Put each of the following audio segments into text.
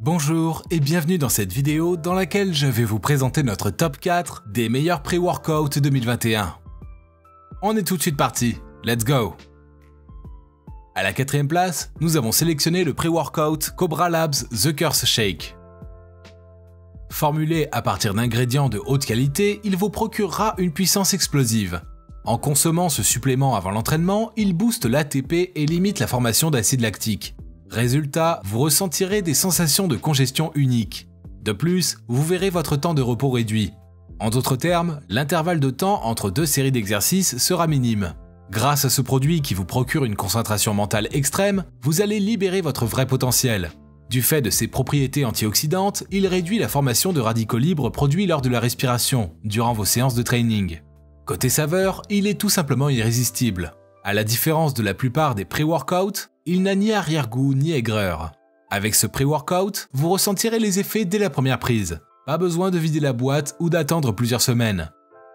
Bonjour et bienvenue dans cette vidéo dans laquelle je vais vous présenter notre top 4 des meilleurs pré-workouts 2021. On est tout de suite parti, let's go! À la 4ème place, nous avons sélectionné le pré-workout Cobra Labs The Curse Shake. Formulé à partir d'ingrédients de haute qualité, il vous procurera une puissance explosive. En consommant ce supplément avant l'entraînement, il booste l'ATP et limite la formation d'acide lactique. Résultat, vous ressentirez des sensations de congestion uniques. De plus, vous verrez votre temps de repos réduit. En d'autres termes, l'intervalle de temps entre deux séries d'exercices sera minime. Grâce à ce produit qui vous procure une concentration mentale extrême, vous allez libérer votre vrai potentiel. Du fait de ses propriétés antioxydantes, il réduit la formation de radicaux libres produits lors de la respiration, durant vos séances de training. Côté saveur, il est tout simplement irrésistible. À la différence de la plupart des pré-workouts, il n'a ni arrière-goût ni aigreur. Avec ce pré-workout, vous ressentirez les effets dès la première prise. Pas besoin de vider la boîte ou d'attendre plusieurs semaines.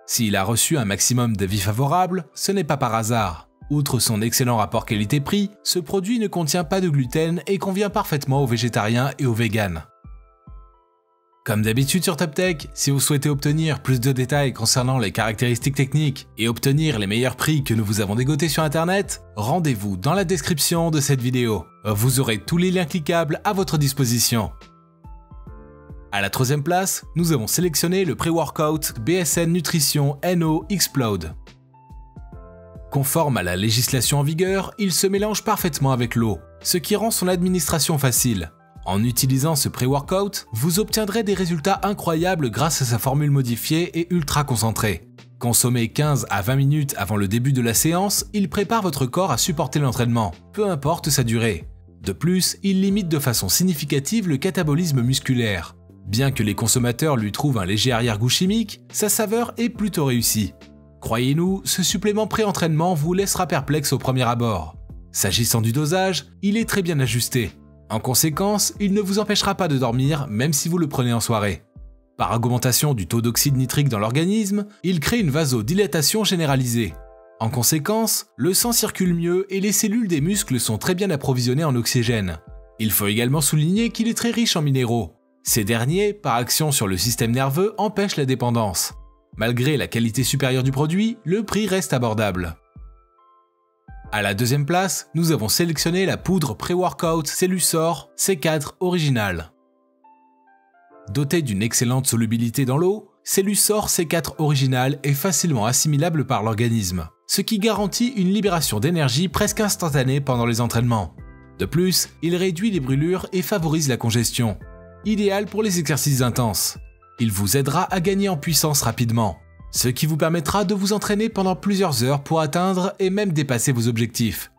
S'il a reçu un maximum d'avis favorables, ce n'est pas par hasard. Outre son excellent rapport qualité-prix, ce produit ne contient pas de gluten et convient parfaitement aux végétariens et aux véganes. Comme d'habitude sur TopTech, si vous souhaitez obtenir plus de détails concernant les caractéristiques techniques et obtenir les meilleurs prix que nous vous avons dégotés sur internet, rendez-vous dans la description de cette vidéo. Vous aurez tous les liens cliquables à votre disposition. À la 3ème place, nous avons sélectionné le pré-workout BSN Nutrition NO Explode. Conforme à la législation en vigueur, il se mélange parfaitement avec l'eau, ce qui rend son administration facile. En utilisant ce pré-workout, vous obtiendrez des résultats incroyables grâce à sa formule modifiée et ultra concentrée. Consommé 15 à 20 minutes avant le début de la séance, il prépare votre corps à supporter l'entraînement, peu importe sa durée. De plus, il limite de façon significative le catabolisme musculaire. Bien que les consommateurs lui trouvent un léger arrière-goût chimique, sa saveur est plutôt réussie. Croyez-nous, ce supplément pré-entraînement vous laissera perplexe au premier abord. S'agissant du dosage, il est très bien ajusté. En conséquence, il ne vous empêchera pas de dormir même si vous le prenez en soirée. Par augmentation du taux d'oxyde nitrique dans l'organisme, il crée une vasodilatation généralisée. En conséquence, le sang circule mieux et les cellules des muscles sont très bien approvisionnées en oxygène. Il faut également souligner qu'il est très riche en minéraux. Ces derniers, par action sur le système nerveux, empêchent la dépendance. Malgré la qualité supérieure du produit, le prix reste abordable. À la 2ème place, nous avons sélectionné la poudre pré-workout Cellusor C4 Original. Doté d'une excellente solubilité dans l'eau, Cellusor C4 Original est facilement assimilable par l'organisme, ce qui garantit une libération d'énergie presque instantanée pendant les entraînements. De plus, il réduit les brûlures et favorise la congestion, idéal pour les exercices intenses. Il vous aidera à gagner en puissance rapidement, ce qui vous permettra de vous entraîner pendant plusieurs heures pour atteindre et même dépasser vos objectifs.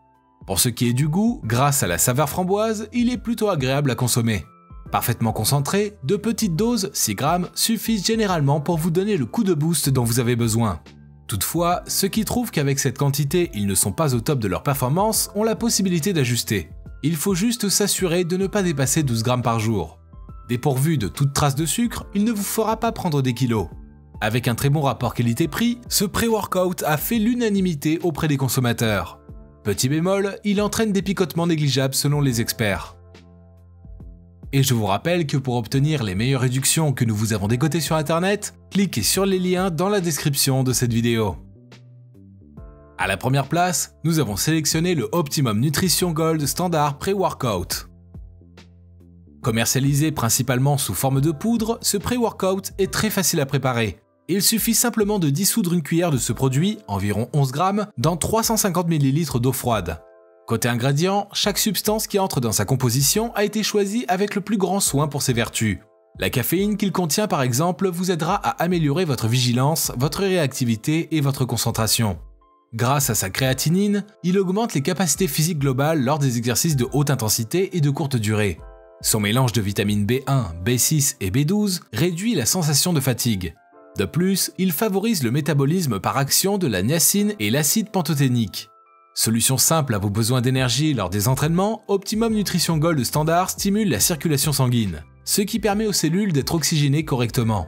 Pour ce qui est du goût, grâce à la saveur framboise, il est plutôt agréable à consommer. Parfaitement concentré, de petites doses, 6 grammes, suffisent généralement pour vous donner le coup de boost dont vous avez besoin. Toutefois, ceux qui trouvent qu'avec cette quantité, ils ne sont pas au top de leur performance ont la possibilité d'ajuster. Il faut juste s'assurer de ne pas dépasser 12 grammes par jour. Dépourvu de toute trace de sucre, il ne vous fera pas prendre des kilos. Avec un très bon rapport qualité-prix, ce pré-workout a fait l'unanimité auprès des consommateurs. Petit bémol, il entraîne des picotements négligeables selon les experts. Et je vous rappelle que pour obtenir les meilleures réductions que nous vous avons dégotées sur internet, cliquez sur les liens dans la description de cette vidéo. À la 1ère place, nous avons sélectionné le Optimum Nutrition Gold Standard Pré-Workout. Commercialisé principalement sous forme de poudre, ce pré-workout est très facile à préparer. Il suffit simplement de dissoudre une cuillère de ce produit, environ 11 grammes, dans 350 ml d'eau froide. Côté ingrédients, chaque substance qui entre dans sa composition a été choisie avec le plus grand soin pour ses vertus. La caféine qu'il contient par exemple vous aidera à améliorer votre vigilance, votre réactivité et votre concentration. Grâce à sa créatinine, il augmente les capacités physiques globales lors des exercices de haute intensité et de courte durée. Son mélange de vitamines B1, B6 et B12 réduit la sensation de fatigue. De plus, il favorise le métabolisme par action de la niacine et l'acide pantothénique. Solution simple à vos besoins d'énergie lors des entraînements, Optimum Nutrition Gold Standard stimule la circulation sanguine, ce qui permet aux cellules d'être oxygénées correctement.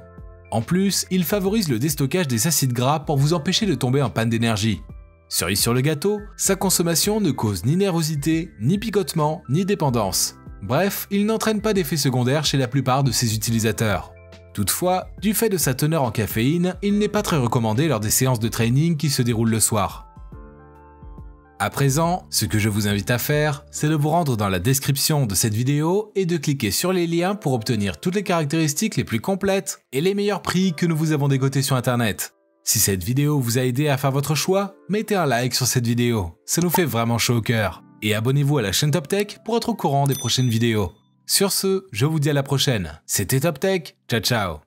En plus, il favorise le déstockage des acides gras pour vous empêcher de tomber en panne d'énergie. Cerise sur le gâteau, sa consommation ne cause ni nervosité, ni picotement, ni dépendance. Bref, il n'entraîne pas d'effets secondaires chez la plupart de ses utilisateurs. Toutefois, du fait de sa teneur en caféine, il n'est pas très recommandé lors des séances de training qui se déroulent le soir. À présent, ce que je vous invite à faire, c'est de vous rendre dans la description de cette vidéo et de cliquer sur les liens pour obtenir toutes les caractéristiques les plus complètes et les meilleurs prix que nous vous avons dégotés sur internet. Si cette vidéo vous a aidé à faire votre choix, mettez un like sur cette vidéo, ça nous fait vraiment chaud au cœur. Et abonnez-vous à la chaîne Top Tech pour être au courant des prochaines vidéos. Sur ce, je vous dis à la prochaine. C'était Top Tech, ciao ciao.